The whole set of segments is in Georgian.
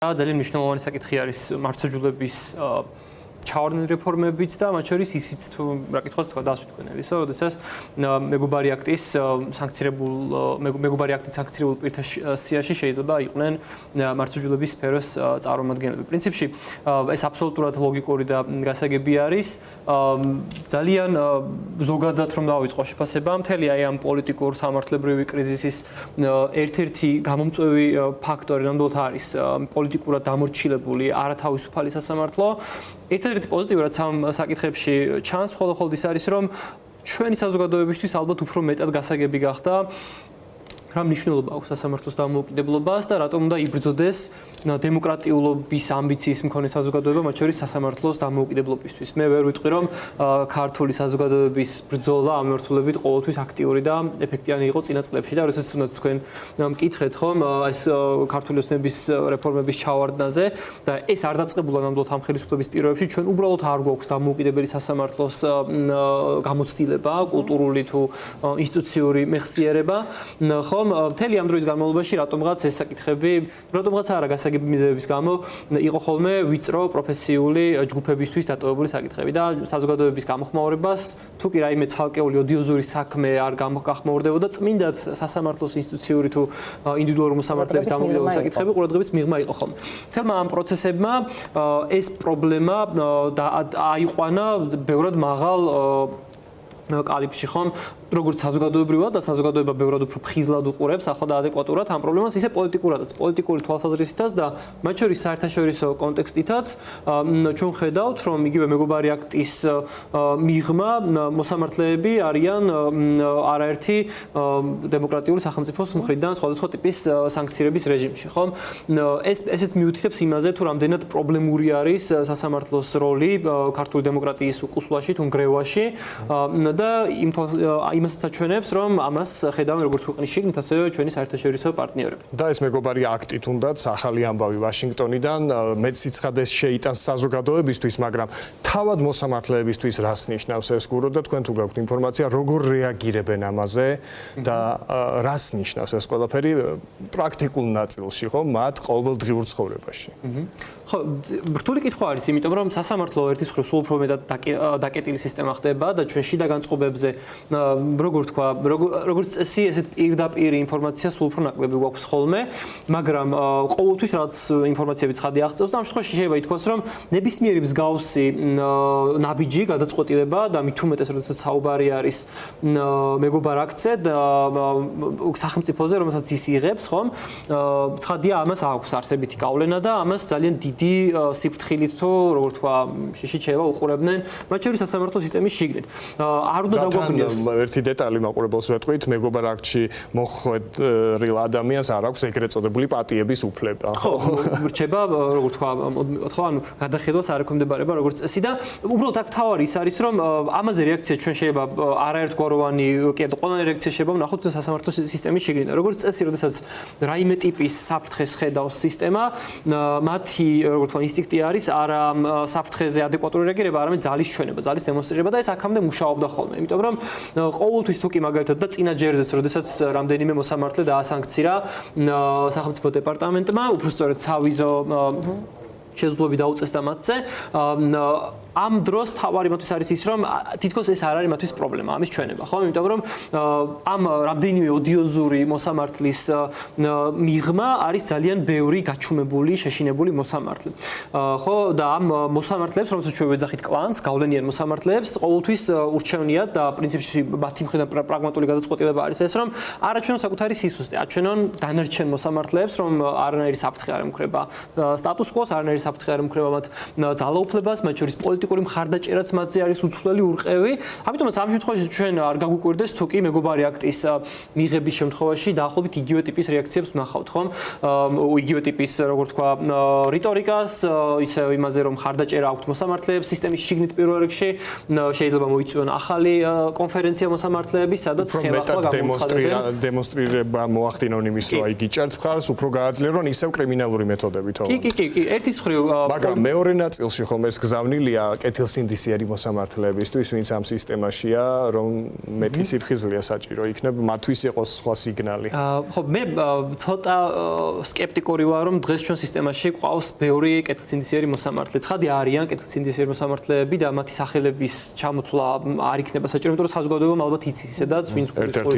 ძალიან მნიშვნელოვანი საკითხი არის მართლმსაჯულების ჩავარდნილი რეფორმებიც და მათ შორის ისიც თუ რა კითხავს თქვა დასვით თქვენებისო, როდესაც მეგობარი აქტის სანქცირებულ პირთა სიაში შეიძლება იყვნენ მართლმსაჯულების სფეროს წარმომადგენლები. პრინციპში ეს აბსოლუტურად ლოგიკური და გასაგები არის. ძალიან ზოგადად რომ დავიწყო შეფასება, მთელი აი ამ პოლიტიკურ სამართლებრივი კრიზისის ერთ-ერთი გამომწვევი ფაქტორი ნამდვილად არის პოლიტიკურად დამორჩილებული არათავისუფალი სასამართლო. ერთ-ერთი პოზიტიურად სამ საკითხებში ჩანს მხოლოდ ის არის, რომ ჩვენი საზოგადოებისთვის ალბათ უფრო მეტად გასაგები გახდა რა მნიშვნელობა აქვს სასამართლოს დამოუკიდებლობას და რატომ უნდა იბრძოდეს დემოკრატიულობის ამბიციის მქონე საზოგადოება, მათ შორის სასამართლოს დამოუკიდებლობისთვის. მე ვერ ვიტყვი, რომ ქართული საზოგადოების ბრძოლა ამ მიმართულებით ყოველთვის აქტიური და ეფექტიანი იყო წინა წლებში და როდესაც თუნდაც თქვენ მკითხეთ, ხომ ეს ქართული ოცნების რეფორმების ჩავარდნაზე და ეს არ დაწყებულა ნამდვილად ამ ხელისუფლების პირობებში, ჩვენ უბრალოდ არ გვაქვს დამოუკიდებელი სასამართლოს გამოცდილება, კულტურული თუ ინსტიტუციური მეხსიერება, ხო მთელი ამ დროის განმავლობაში რატომღაც ეს საკითხები, რატომღაც არა გასაგები მიზეზების გამო იყო ხოლმე ვიწრო პროფესიული ჯგუფებისთვის დატოვებული საკითხები და საზოგადოების გამოხმაურებას თუ კი რაიმე ცალკეული ოდიოზური საქმე არ გახმაურდებოდა, წმინდად სასამართლოს ინსტიტუციური თუ ინდივიდუალური მოსამართლეების დამოუკიდებლობის საკითხები ყურადღების მიღმა იყო ხოლმე. მთელმა ამ პროცესებმა ეს პრობლემა აიყვანა ბევრად მაღალ კალიბში, ხომ? როგორც საზოგადოებრივად და საზოგადოება ბევრად უფრო ფხიზლად უყურებს ახლა და ადეკვატურად ამ პრობლემას, ისე პოლიტიკურადაც, პოლიტიკური თვალსაზრისითაც და მათ შორის საერთაშორისო კონტექსტითაც ჩვენ ხედავთ, რომ იგივე მეგობარი აქტის მიღმა მოსამართლეები არიან არაერთი დემოკრატიული სახელმწიფოს მხრიდან სხვადასხვა ტიპის სანქციების რეჟიმში, ხომ? ესეც მიუთითებს იმაზე, თუ რამდენად პრობლემური არის სასამართლოს როლი ქართული დემოკრატიის უყუსვლაში თუ ნგრევაში და იმასაც აჩვენებს, რომ ამას ხედავენ როგორც ქვეყნის შიგნით, ასევე ჩვენი საერთაშორისო პარტნიორები. და ეს მეგობარი აქტი თუნდაც ახალი ამბავი ვაშინგტონიდან მეც სიცხადეს შეიტანს საზოგადოებისთვის, მაგრამ თავად მოსამართლეებისთვის რას ნიშნავს ეს გურო და თქვენ თუ გაქვთ ინფორმაცია, როგორ რეაგირებენ ამაზე და რას ნიშნავს ეს ყველაფერი პრაქტიკულ ნაწილში, ხო, მათ ყოველდღიურ ცხოვრებაში. ხო, რთული კითხვა არის, იმიტომ რომ სასამართლო ერთის მხრივ სულ უფრო მეტად დაკეტილი სისტემა ხდება და ჩვენ შიდა განწყობებზე როგორ თქვა, როგორც წესი, ესეთ პირდაპირ ინფორმაცია სულ უფრო ნაკლები გვაქვს ხოლმე, მაგრამ ყოველთვის რაც ინფორმაციები ცხადი აღწევს და ამ შემთხვევაში შეიძლება ითქვას, რომ ნებისმიერი მსგავსი ნაბიჯი გადაწყვეტილება და მით უმეტეს როდესაც საუბარი არის მეგობარ აქტზე და სახელმწიფოზე, რომელსაც ის იღებს, ხომ? ცხადია, ამას აქვს არსებითი გავლენა და ამას ძალიან დიდი სიფრთხილით თუ როგორ თქვა, შიშით შეიძლება უყურებდნენ, მათ შორის სასამართლო სისტემის შიგნით. არ უნდა დაგვაგვინოს ერთი დეტალი მაყურებელს ვეთქვით, მეგობარ აქტში მოხვედრილ ადამიანს არ აქვს ეგრეთ წოდებული პატიების უფლება. ხო, რჩება, როგორ თქვა, ხო, ანუ გადახედვას არ ექვემდებარება როგორც წესი და უბრალოდ აქ თავარი ის არის, რომ ამაზე რეაქცია ჩვენ შეიძლება არაერთგვაროვანი, კი არა, ყველანი რეაქცია შეიძლება ვნახოთ სასამართლო სისტემის შიგნიდან. როგორც წესი, როდესაც რაიმე ტიპის საფრთხეს ხედავს სისტემა, მათი, როგორ თქვა, ინსტინქტი არის არა საფრთხეზე ადეკვატური რეაგირება, არამედ ძალის ჩვენება, ძალის დემონსტრირება და ეს აქამდე მუშაობდა ხოლმე. იმიტომ რომ ყოველთვის თუ კი მაგალითად და წინა ჯერზეც, როდესაც რამდენიმე მოსამართლე დაასანქცირა სახელმწიფო დეპარტამენტმა, უბრალოდ სავიზო შეზღუდვები დაუწესდა მათზე. ამ დროს თავარი მათთვის არის ის, რომ თითქოს ეს არ არის მათთვის პრობლემა, ამის ჩვენება, ხო? იმიტომ რომ ამ რამდენიმე ოდიოზური მოსამართლის მიღმა არის ძალიან ბევრი გაჩუმებული, შეშინებული მოსამართლე. ხო, და ამ მოსამართლეებს, რომელსაც ჩვენ ვეძახით კლანს, გავლენიან მოსამართლეებს, ყოველთვის ურჩევნიათ და პრინციპში მათი მხრიდან პრაგმატული გადაწყვეტილება არის ეს, რომ არ აჩვენონ საკუთარი სისუსტე, აჩვენონ დანარჩენ მოსამართლეებს, რომ არანაირი საფრთხე არ ემუქრება სტატუს კვოს, არანაირი საფრთხე არ ემუქრება მათ ძალაუფლებას, მათ შორის პოლიტიკური მხარდაჭერაც მათზე არის უცვლელი ურყევი. ამიტომაც ამ შემთხვევაში ჩვენ არ გაგვიკვირდეს თუ კი მეგობარი აქტის მიღების შემთხვევაში დაახლოებით იგივე ტიპის რეაქციებს ვნახავთ, ხომ? იგივე ტიპის, როგორ თქვა, რიტორიკას, ისე იმაზე, რომ მხარდაჭერა აქვთ მოსამართლეებს სისტემის შიგნით პირველ რიგში, შეიძლება მოიწვიონ ახალი კონფერენცია მოსამართლეების, სადაც ხელახლა გამოცხადებენ. დემონსტრირება მოახდინონ იმის, რომ იგი ჭერთ მხარს, უფრო გააძლიერონ ისევ კრიმინალური მეთოდებით. კი, ერთის მხრივ მხრივ მაგრამ მეორე ნაწილში ხომ ეს გზავნილია კეთილსინდისიერი მოსამართლეებისთვის, ვინც ამ სისტემაშია, რომ მეტი სიფხიზლეა საჭირო იქნება, მათთვის იყოს სხვა სიგნალი. ხო, მე ცოტა სკეპტიკური ვარ, რომ დღეს ჩვენ სისტემაში ყავს ბევრი კეთილსინდისიერი მოსამართლე. ცხადი არიან კეთილსინდისიერი მოსამართლეები და მათი სახელების ჩამოთვლა არ იქნება საჭირო, იმიტომ რომ საზოგადოებამ ალბათ იცის ისედაც, ვინც ერთ-ერთი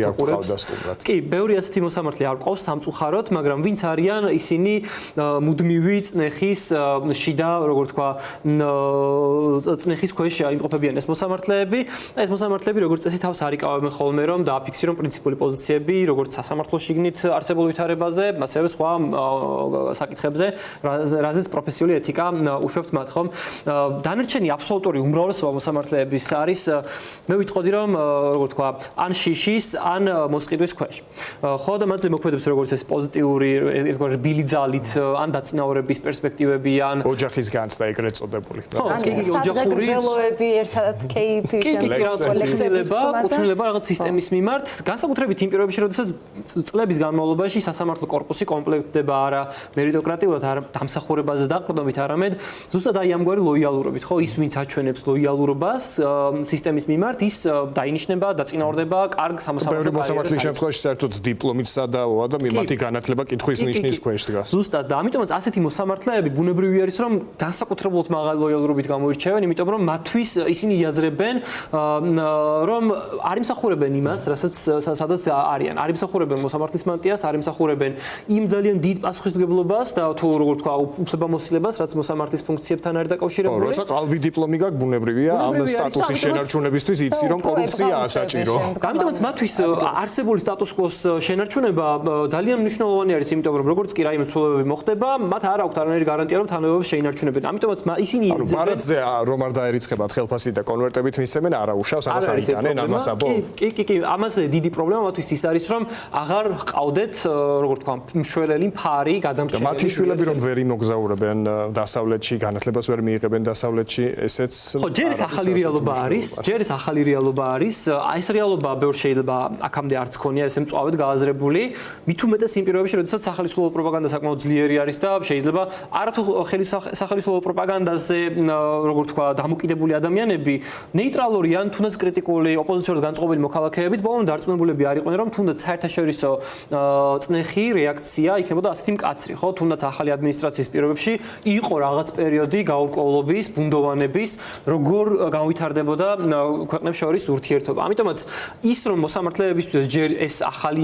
კი, ბევრი ასეთი მოსამართლე არ ყავს სამწუხაროდ, მაგრამ ვინც არიან, ისინი მუდმივი წნეხის შიდა, როგორ თქვა, წნეხის ქვეშ იმყოფებიან ეს მოსამართლეები და ეს მოსამართლეები როგორც წესი თავს არ იკავებენ ხოლმე, რომ დააფიქსირონ პრინციპული პოზიციები, როგორც სასამართლო შიგნით არსებულ ვითარებაზე, ასევე სხვა საკითხებზე, რაზეც პროფესიული ეთიკა უშვებთ მათ, ხომ? დანარჩენი აბსოლუტური უმრავლესობა მოსამართლეების არის, მე ვიტყოდი, რომ როგორ თქვა, ან შიშის, ან მოსყიდვის ქვეშ. ხო და მათზე მოქმედებს როგორც ეს პოზიტიური, ერთგვარი რბილი ძალით, ან დაწინაურების პერსპექტივები, ან ოჯახის განცდა ეგრეთ წოდებული. ოჯახური ერთად კუთვნილება რაღაც სისტემის მიმართ, განსაკუთრებით იმ პირობებში, როდესაც წლების განმავლობაში სასამართლო კორპუსი კომპლექტდება არა მერიტოკრატიულად, არა დამსახურებაზე დაყრდნობით, არამედ ზუსტად აი ამგვარი ლოიალურობით, ხო, ის ვინც აჩვენებს ლოიალურობას სისტემის მიმართ, ის დაინიშნება, დაწინაურდება კარგ სამოსამართლო კარიერას. ბევრი მოსამართლის შემთხვევაში საერთოდ დიპლომით სადაოა და მათი განათლება კითხვის ნიშნის ქვეშ დგას. ზუსტად და ამიტომაც ასეთი მოსამართლეები ბუნებრივი არის, რომ განსაკუთრებულად მაღალი ლოიალურობით გამოირჩევენ, იმიტომ რომ მათთვის ისინი იაზრებენ, რომ არ იმსახურებენ იმას, სადაც არიან. არ იმსახურებენ მოსამართლის მანტიას, არ იმსახურებენ იმ ძალიან დიდ პასუხისმგებლობას და თუ როგორ თქვა, უფლებამოსილებას, რაც მოსამართლის ფუნქციებთან არის დაკავშირებული. როცა ყალბი დიპლომი გაქვს, ბუნებრივია ამ სტატუსის შენარჩუნებისთვის იცი, რომ კორუფციაა საჭირო. ამიტომაც მათთვის არსებული სტატუს-კვოს შენარჩუნება ძალიან მნიშვნელოვანი არის, იმიტომ რომ როგორც კი რაიმე ცვლილებები მოხდება, მათ არ აქვთ არანაირი გარანტია, რომ თანამდებობებს შეინარჩუნებენ. ამიტომაც ისინი იძებენ. ბარათზე რომ არ დაერიცხებათ ხელფასი და კონვერტებით მისცემენ, არა უშავს, ამას არ იტანენ, ამას აბო. კი, ამაზე დიდი პრობლემა მათთვის ის არის, რომ აღარ ყავდეთ, როგორ თქვა, მშველელი ფარი, გადამრჩენელი. მათი შვილები რომ ვერ იმოგზაურებენ დასავლეთში, განათლებას ვერ მიიღებენ დასავლეთში, ესეც ხო, ჯერ ეს ახალი რეალობა არის, ჯერ ეს ახალი რეალობა არის. ეს რეალობა ბევრ შეიძლება აქამდე არც ქონია, ესე მწვავედ გააზრებული. მით უმეტეს იმ პირობებში, როდესაც სახელმწიფო პროპაგანდა საკმაოდ ძლიერი არის და შეიძლება არათუ სახელმწიფო პროპაგანდაზე, როგორ თქვა, დამოკიდებული ადამიანები ნეიტრალური ან თუნდაც კრიტიკული ოპოზიციურად განწყობილი მოქალაქეებიც ბოლომდე დარწმუნებულები არ იყვნენ, რომ თუნდაც საერთაშორისო წნეხი რეაქცია იქნებოდა ასეთი მკაცრი, ხო? თუნდაც ახალი ადმინისტრაციის პირობებში იყო რაღაც პერიოდი გაურკვევლობის, ბუნდოვანების, როგორ განვითარდებოდა ქვეყნებს შორის ურთიერთობა. ამიტომაც ის რომ მოსამართლეებისთვის ჯერ ეს ახალი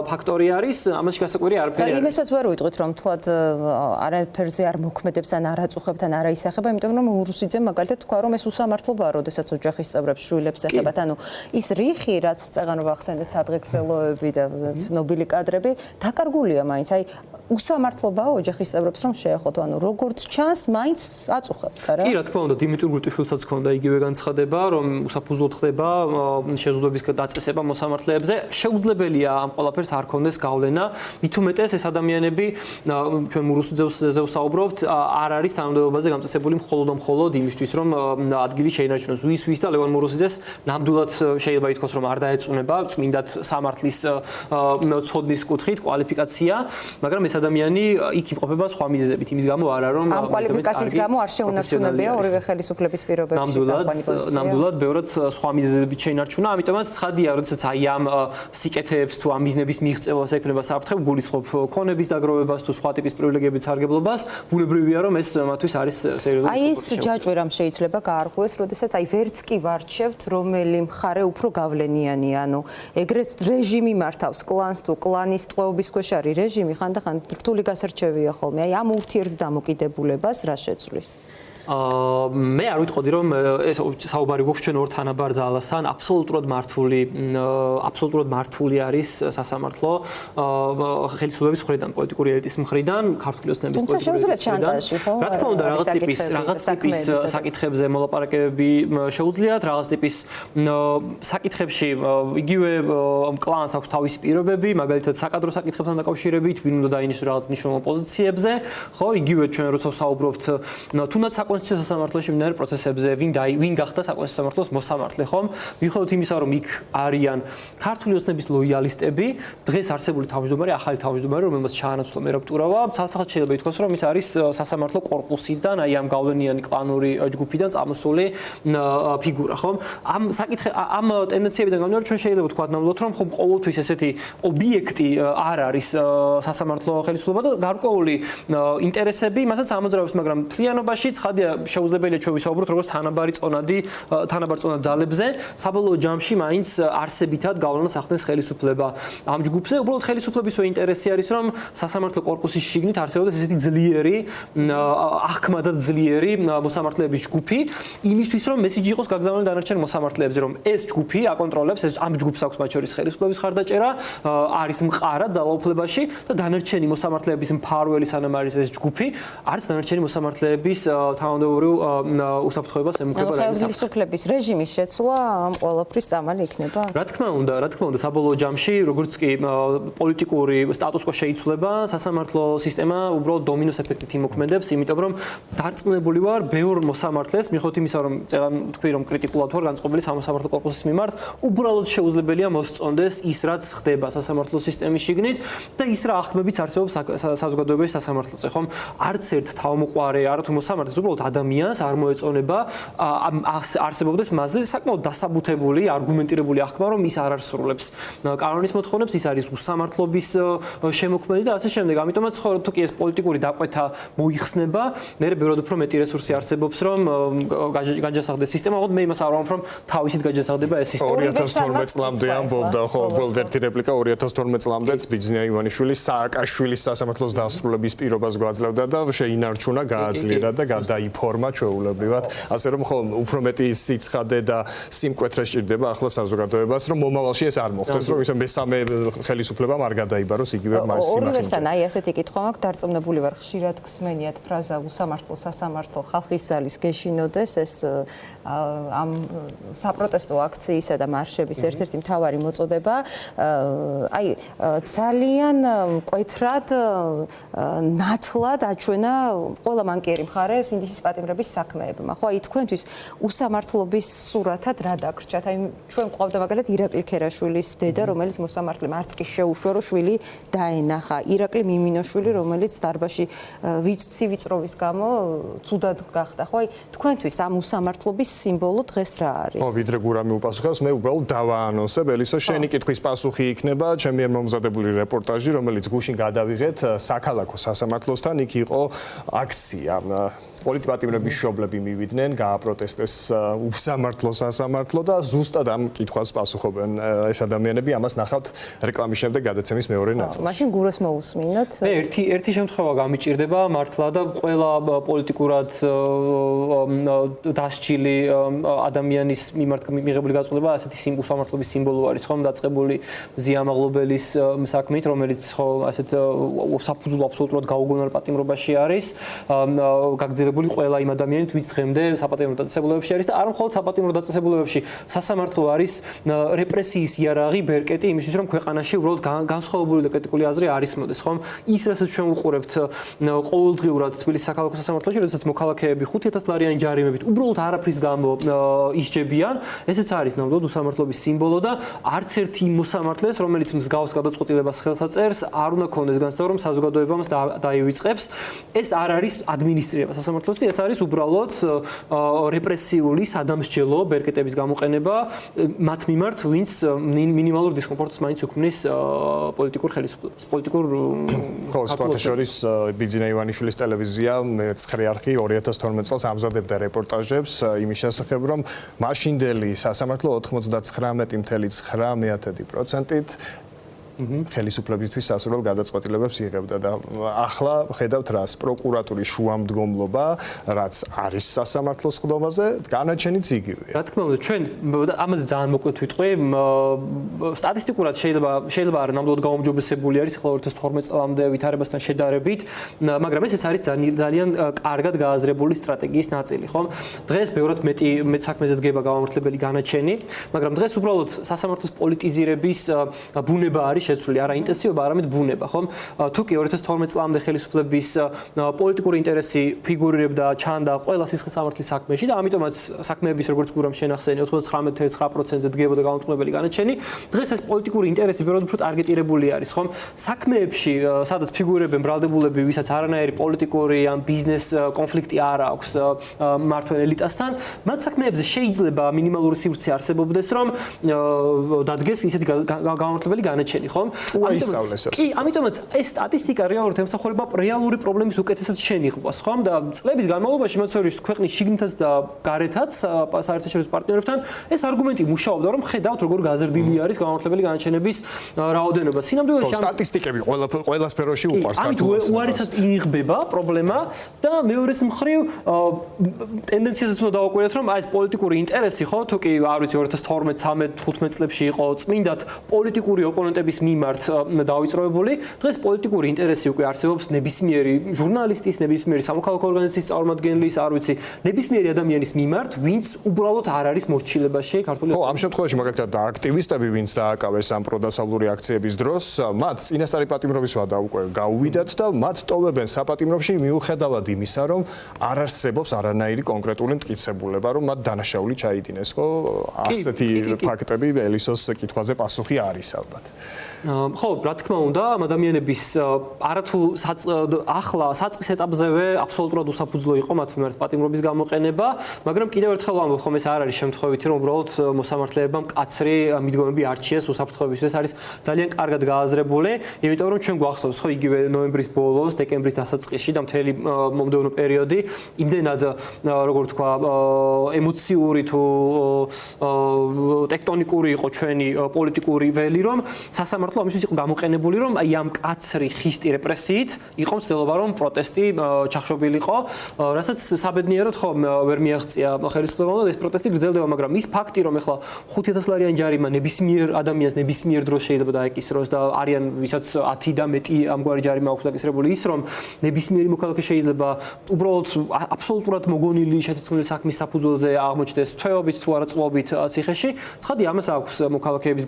ფაქტორი არის, ამაში გასაკვირი არაფერი არის. იმასაც ვერ ვიტყვით, რომ თლად არაფერზე არ მოქმედებს ან არ აწუხებთ ან არ აისახება, იმიტომ რომ რუსიძე მაგალითად თქვა, რომ ეს უსამართლობაა, როდესაც ოჯახის წევრებს შვილებს ეხებათ. ანუ ის რიხი, რაც წეგანობა ახსენეთ, სადღეგრძელოები და ცნობილი კადრები, დაკარგულია მაინც. აი, უსამართლობაა ოჯახის წევრებს რომ შეეხოთ, ანუ როგორც ჩანს, მაინც აწუხებთ, არა? კი, რა თქმა უნდა, დიმიტრი გულტიშვილსაც ჰქონდა იგივე განცხადება, რომ უსაფუძვლოდ ხდება შეზღუდვების დაწესება მოსამართლეებზე. შეუძლებელია ამ ყველაფერს არ ქონდეს გავლენა. მით უმეტეს ეს ადამიანები, ჩვენ რუსიძეზე ვსაუბრობთ, არ არის თანამდებობაზე გამწესებული მხოლოდ იმისთვის, რომ ადგილი შეინარჩუნოს ვის და ლევან მურუსიძეს ნამდვილად შეიძლება ითქვას, რომ არ დაეწუნება წმინდად სამართლის ცოდნის კუთხით კვალიფიკაცია, მაგრამ ეს ადამიანი იქ იმყოფება სხვა მიზეზებით, იმის გამო არა რომ ამ კვალიფიკაციის გამო არ შეუნარჩუნებია ორივე ხელისუფლების პირობებში საყვანი პოზიცია. ნამდვილად ბევრად სხვა მიზეზებით შეინარჩუნა, ამიტომაც ცხადია, როდესაც აი ამ სიკეთეებს თუ ამ მიზნების მიღწევას ექნება საფრთხე, გულისხმობ ქონების დაგროვებას თუ სხვა ტიპის პრივილეგიების სარგებლობას, ბუნებრივია რომ ეს მათთვის არის სერიოზული. აი ეს ჯაჭვი რამ შეიძლება გაარღვიოს, როდესაც აი ვერც კი ვარჩევთ, რომელი მხარე უფრო გავლენიანი, ანუ ეგრეთ რეჟიმი მართავს კლანს თუ კლანის ტყვეობის ქვეშ არის რეჟიმი, ხანდახან რთული გასარჩევია ხოლმე. აი ამ ურთიერთდამოკიდებულებას რა შეცვლის? მე არ ვიტყოდი რომ ეს საუბარი გვაქვს ჩვენ ორ თანაბარ ძალასთან აბსოლუტურად მართული არის სასამართლო ხელისუფლების მხრიდან, პოლიტიკური ელიტის მხრიდან, ქართული ოცნების პოლიტიკური ელიტის მხრიდან. რა თქმა უნდა, რაღაც ტიპის საკითხებზე მოლაპარაკებები შეუძლიათ, რაღაც ტიპის საკითხებში იგივე კლანს აქვს თავისი პირობები, მაგალითად საკადრო საკითხებთან დაკავშირებით, ვინ უნდა დაინიშნოს რაღაც მნიშვნელოვან პოზიციებზე, ხო, იგივე ჩვენ როცა ვსაუბრობთ, თუნდაც საკონსტიტუციო სასამართლოში მიმდინარე პროცესებზე, ვინ გახდა საკონსტიტუციო სასამართლოს მოსამართლე, ხომ? მიუხედავად იმისა, რომ იქ არიან ქართული ოცნების ლოიალისტები, დღეს არსებული თავმჯდომარე, ახალი თავმჯდომარე, რომელმაც ჩაანაცვლა მერაბ ტურავა, ცალსახად შეიძლება ითქვას, რომ ის არის სასამართლო კორპუსიდან, აი ამ გავლენიანი კლანური ჯგუფიდან წამოსული ფიგურა, ხომ? ამ ტენდენციებიდან გამომდინარე, ჩვენ შეიძლება ვთქვათ ნამდვილად, რომ ხომ ყოველთვის ესეთი ობიექტი არ არის სასამართლო ხელისუფლება და გარკვეული ინტერესები მასაც ამოძრავებს, მაგრამ თლიანობაში ცხადია შეუძლებელია ჩვენ ვისაუბროთ როგორც თანაბარი წონად ძალებზე, საბოლოო ჯამში მაინც არსებითად გავლენას ახდენს ხელისუფლება ამ ჯგუფზე. უბრალოდ ხელისუფლებისვე ინტერესი არის, რომ სასამართლო კორპუსის შიგნით არსებობდეს ესეთი ძლიერი, აღქმადად ძლიერი მოსამართლეების ჯგუფი, იმისთვის რომ მესიჯი იყოს გაგზავნილი დანარჩენ მოსამართლეებზე, რომ ეს ჯგუფი აკონტროლებს, ამ ჯგუფს აქვს მათ შორის ხელისუფლების ხარდაჭერა, არის მყარად ძალაუფლებაში და დანარჩენი მოსამართლეების მფარველი სანამ არის ეს ჯგუფი, არც დანარჩენი მოსამართლეების თანამდებობრივ უსაფრთხოებას ემუქრება რაიმე ხელისუფლების რეჟიმის შეცვლა ამ ყველაფრის წამალი იქნება? რა თქმა უნდა, საბოლოო ჯამში, როგორც კი პოლიტიკური სტატუს-კვო შეიცვლება, სასამართლო სისტემა უბრალოდ დომინოს ეფექტით იმოქმედებს, იმიტომ რომ დარწმუნებული ვარ, ბევრ მოსამართლეს, მიუხედავად იმისა, რომ თქვი, რომ კრიტიკულად ვარ განწყობილი სამოსამართლო კორპუსის მიმართ, უბრალოდ შეუძლებელია მოსწონდეს ის, რაც ხდება სასამართლო სისტემის შიგნით და ის რა ახმებიც არსებობს საზოგადოებრივ სასამართლოზე, ხომ? არც ერთ თავმოყარე, არათუ მოსამართლეს, უბრალოდ ადამიანს არ მოეწონება არსებობდეს მასზე საკმაოდ დასაბუთებული, არგუმენტირებული ახმა, რომ ის არ არსრულებს კანონის მოთხოვნებს, ის არის უსამართლობის შემოქმედი და ასე შემდეგ. ამიტომაც თუ კი ეს პოლიტიკური დაკვეთა მოიხსნება, მე ბევრად უფრო მეტი რესურსი არსებობს, რომ გაჯასახდეს სისტემა. მე იმას არ ვამბობ, რომ თავისით გაჯასახდება ეს სისტემა. 2012 წლამდე ამბობდა, ხო, უბრალოდ ერთი რეპლიკა 2012 წლამდეც ბიძინა ივანიშვილი სააკაშვილის სასამართლოს დასრულების პირობას გვაძლევდა და შეინარჩუნა, გააძლიერა და გადაიფორმა ჩვეულებრივად. ასე რომ ხო, უფრო მეტი სიცხადე და სიმკვეთრე სჭირდება ახლა საზოგადოებას, რომ მომავალში ეს არ მოხდეს, რომ ისე მესამე ხელისუფლებამ არ გადაიბაროს იგივე მას სიმართლე. ორივესთან აი ასეთი კითხვა მაქვს, დარწმუნებული ვარ, ხშირად გსმენიათ ფრაზა უსამართლო სასამართლო ხალხის ძალის გეშინოდეს, ეს ამ საპროტესტო აქციისა და მარშების ერთ-ერთი მთავარი მოწოდება. აი ძალიან მკვეთრად ნათლად აჩვენა ყველა მანკიერი მხარე სინდისის პატიმრების საქმეებმა. ხო, აი თქვენთვის უსამართლობის სურათად რა დაგრჩათ? აი ჩვენ გვყავდა მაგალითად ირაკლი ქერაშვილის დედა, რომელიც მოსამართლემ არც კი შეუშვა, რომ შვილი დაენახა. ირაკლი მიმინოშვილი, რომელიც დარბაზში ვიწროვის გამო ცუდად გახდა. ხო, აი თქვენთვის ამ უსამართლობის სიმბოლო დღეს რა არის? ხო, ვიდრე გურამი უპასუხებს, მე უბრალოდ დავაანონსებ, ელისო, შენი კითხვის პასუხი იქნება ჩემი მომზადებული რეპორტაჟი, რომელიც გუშინ გადავიღეთ საქალაქო სასამართლოსთან, იქ იყო აქცია. პოლიტპატიმრების მშობლები მივიდნენ, გააპროტესტეს უსამართლო სასამართლო და ზუსტად ამ კითხვას პასუხობენ ეს ადამიანები. ამას ნახავთ რეკლამის შემდეგ გადაცემის მეორე ნაწილში. მაშინ გურას მოусმინოთ. მე ერთი შემთხვევა გამიჭირდება მართლა და ყველა პოლიტიკურად დასჯილი ადამიანის მიმართ მიღებული გაწოლება ასეთი უსამართლობის სიმბოლო არის, ხომ, დაწყებული ზიამაღლობელის საქმით, რომელიც ხო ასეთ საფუძვლო აბსოლუტურად გაუგონარ პატიმრობაში არის. გაგრძელებული ყველა იმ ადამიანით, ვინც დღემდე საპატიმრო დაწესებულებებში არის და არ მხოლოდ საპატიმრო დაწესებულებებში, სასამართლო არის რეპრესიის იარაღი, ბერკეტი იმისთვის, რომ ქვეყანაში უბრალოდ განსხვავებული და კრიტიკული აზრი არ ისმოდეს, ხომ? ის, რასაც ჩვენ უყურებთ ყოველდღიურად თბილისის საქალაქო სასამართლოში, როდესაც მოქალაქეები 5,000 ლარიანი ჯარიმებით უბრალოდ არაფრის გამო ისჯებიან, ესეც არის ნამდვილად უსამართლობის სიმბოლო და არც ერთი მოსამართლეს, რომელიც მსგავს გადაწყვეტილებას ხელს აწერს, არ უნდა ქონდეს განცდა, რომ საზოგადოებამ დაივიწყებს. ეს არ არის ადმინისტრირება სასამართლოში, ეს არის უბრალოდ რეპრესიული სადამსჯელო ბერკეტების გამოყენება მათ მიმართ, ვინც მინიმალურ დისკომფორტს მაინც უქმნის პოლიტიკურ ხელისუფლებას. პოლიტიკურ ხო, სხვათა შორის ბიძინა ივანიშვილის ტელევიზია მე-9 არხი 2012 წელს ამზადებდა რეპორტაჟებს იმის შესახებ, რომ მაშინდელი სასამართლო 99.9%-ით ხელისუფლებისთვის სასურველ გადაწყვეტილებებს იღებდა და ახლა ხედავთ რას პროკურატურის შუამდგომლობა, რაც არის სასამართლოს ხდომაზე, განაჩენიც იგივეა. რა თქმა უნდა, ჩვენ ამაზე ძალიან მოკლედ ვიტყვი, სტატისტიკურად შეიძლება არა ნამდვილად გაუმჯობესებული არის ახლა 2012 წლამდე ვითარებასთან შედარებით, მაგრამ ესეც არის ძალიან კარგად გააზრებული სტრატეგიის ნაწილი, ხომ? დღეს ბევრად მეტ საქმეზე დგება გამართლებელი განაჩენი, მაგრამ დღეს უბრალოდ სასამართლოს პოლიტიზირების ბუნება არის შეცვლილი, არა ინტენსივობა, არამედ ბუნება, ხომ? თუ კი 2012 წლამდე ხელისუფლების პოლიტიკური ინტერესი ფიგურირებდა, ჩანდა ყველა სისხლის სამართლის საქმეში და ამიტომაც საქმეების როგორც გურამ შენახსენი 99.9%-ზე დგებოდა განმტყუნებელი განაჩენი. დღეს ეს პოლიტიკური ინტერესი ბევრად უფრო ტარგეტირებული არის, ხომ? საქმეებში, სადაც ფიგურირებენ ბრალდებულები, ვისაც არანაირი პოლიტიკური ან ბიზნეს კონფლიქტი არ აქვს მმართველ ელიტასთან, მათ საქმეებზე შეიძლება მინიმალური სივრცე არსებობდეს, რომ დადგეს ისეთი განმტყუნებელი განაჩენი, ხომ? კი, ამიტომაც ეს სტატისტიკა რეალურად ემსახურება რეალური პრობლემის უკეთესად შენიღბას, ხომ? და წლების განმავლობაში მათ შორის ქვეყნის შიგნითაც და გარეთაც საერთაშორისო პარტნიორებთან ეს არგუმენტი მუშაობდა, რომ ხედავთ როგორ გაზრდილი არის განმტყუნებელი განაჩენების რაოდენობა. სინამდვილეში სტატისტიკები ყველა სფეროში უყვარს ქართულს. უარესად ინიღბება პრობლემა და მეორეს მხრივ ტენდენციაზეც უნდა დავაკვირდეთ, რომ ეს პოლიტიკური ინტერესი, ხო, თუ კი არ ვიცი 2012, 13, 15 წლებში იყო წმინდად პოლიტიკური ოპონენტების მიმართ დავიწროებული, დღეს პოლიტიკური ინტერესი უკვე არსებობს ნებისმიერი ჟურნალისტის, ნებისმიერი სამოქალაქო ორგანიზაციის წარმომადგენლის, არ ვიცი, ნებისმიერი ადამიანის მიმართ, ვინც უბრალოდ არ არის მორჩილებაში ქართული. ხო, ამ შემთხვევაში მაგალითად აქტივისტები, ვინც დააკავეს ამ პროდასავლური აქციების დროს, მათ წინასწარი პატიმრობის ვადა უკვე გაუვიდათ და მათ ტოვებენ საპატიმროში მიუხედავად იმისა, რომ არ არსებობს არანაირი კონკრეტული მტკიცებულება, რომ მათ დანაშაული ჩაიდინეს, ხო? ასეთი ფაქტები ელისოს კითხვაზე პასუხი არის ალბათ. ხო, რა თქმა უნდა, ადამიანების არათუ ახლა საწყის ეტაპზევე აბსოლუტურად უსაფუძვლო იყო მათ მიმართ პატიმრობის გამოყენება, მაგრამ კიდევ ერთხელ ვამბობ, ხომ ეს არ არის შემთხვევითი, რომ უბრალოდ მოსამართლეებმა მკაცრი მიდგომები არჩიეს უსაფრთხოებისთვის, ეს არის ძალიან კარგად გააზრებული, იმიტომ რომ ჩვენ გვახსოვს, ხო, იგივე ნოემბრის ბოლოს, დეკემბრის დასაწყისში და მთელი მომდევნო პერიოდი იმდენად, როგორ თქვა, ემოციური თუ ტექტონიკური იყო ჩვენი პოლიტიკური ველი, რომ სასამართლო ამისთვის იყო გამოყენებული, რომ აი ამ კაცრი ხისტი რეპრესიით იყო მცდელობა, რომ პროტესტი ჩახშობილიყო, რასაც საბედნიეროდ ხო ვერ მიაღწია ხელისუფლებამ და ეს პროტესტი გრძელდება, მაგრამ ის ფაქტი, რომ ეხლა 5000 ლარიანი ჯარიმა ნებისმიერ ადამიანს ნებისმიერ დროს შეიძლება დაეკისროს და არიან ვისაც 10 და მეტი ამგვარი ჯარიმა აქვს დაკისრებული, ის რომ ნებისმიერი მოქალაქე შეიძლება უბრალოდ აბსოლუტურად მოგონილი შეთქმული საქმის საფუძველზე აღმოჩნდეს თვეობით თუ არა წლობით ციხეში, ცხადი ამას აქვს მოქალაქეების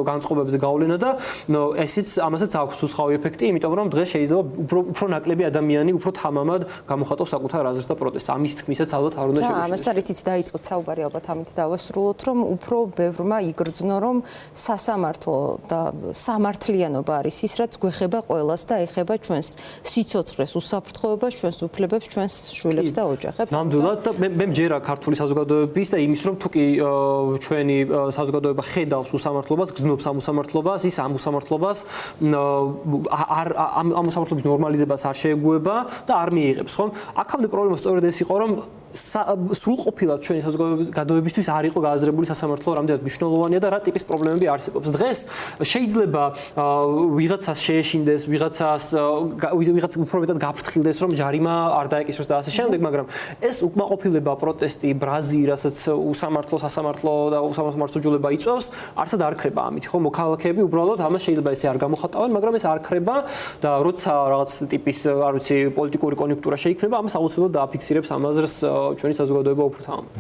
განწყობებზე გავლენა და ესეც ამასაც აქვს უცხოური ეფექტი, იმიტომ რომ დღეს შეიძლება უფრო ნაკლები ადამიანი უფრო თამამად გამოხატავს საკუთარ აზრს და პროტესტს. ამის თქმისაც ალბათ არ უნდა შევშინდეს. ამასთან რითიც დაიწყეთ საუბარი, ალბათ ამით დავასრულოთ, რომ უფრო ბევრმა იგრძნო, რომ სასამართლო და სამართლიანობა არის ის, რაც გვეხება ყველას და ეხება ჩვენს სიცოცხლეს, უსაფრთხოებას, ჩვენს უფლებებს, ჩვენს შვილებს და ოჯახებს. ნამდვილად და მე მჯერა ქართული საზოგადოების და იმის, რომ თუ კი ჩვენი საზოგადოება ხედავს უსამართლობას, გრძნობს ამ უსამართლობას, ის ამ უსამართლობას ამ უსამართლობის ნორმალიზებას არ შეეგუება და არ მიიღებს, ხომ? აქამდე პრობლემა სწორედ ეს იყო, რომ სრულყოფილად ჩვენი საზოგადოებისთვის არ იყო გააზრებული სასამართლო რამდენად მნიშვნელოვანია და რა ტიპის პრობლემები არსებობს. დღეს შეიძლება ვიღაცას შეეშინდეს, ვიღაც უფრო მეტად გაფრთხილდეს, რომ ჯარიმა არ დაეკისროს და ასე შემდეგ, მაგრამ ეს უკმაყოფილება, პროტესტი, ბრაზი, რასაც სასამართლო და უსამართლოება იწვევს, არსად არ ქრება ამით, ხო? მოქალაქეები უბრალოდ ამას შეიძლება ესე არ გამოხატავენ, მაგრამ ეს არ ქრება და როცა რაღაც ტიპის, არ ვიცი, პოლიტიკური კონიუნქტურა შეიქმნება, ამას აუცილებლად დააფიქსირებს ამ აზრს ჩვენი საზოგადოება უფრო თამამად.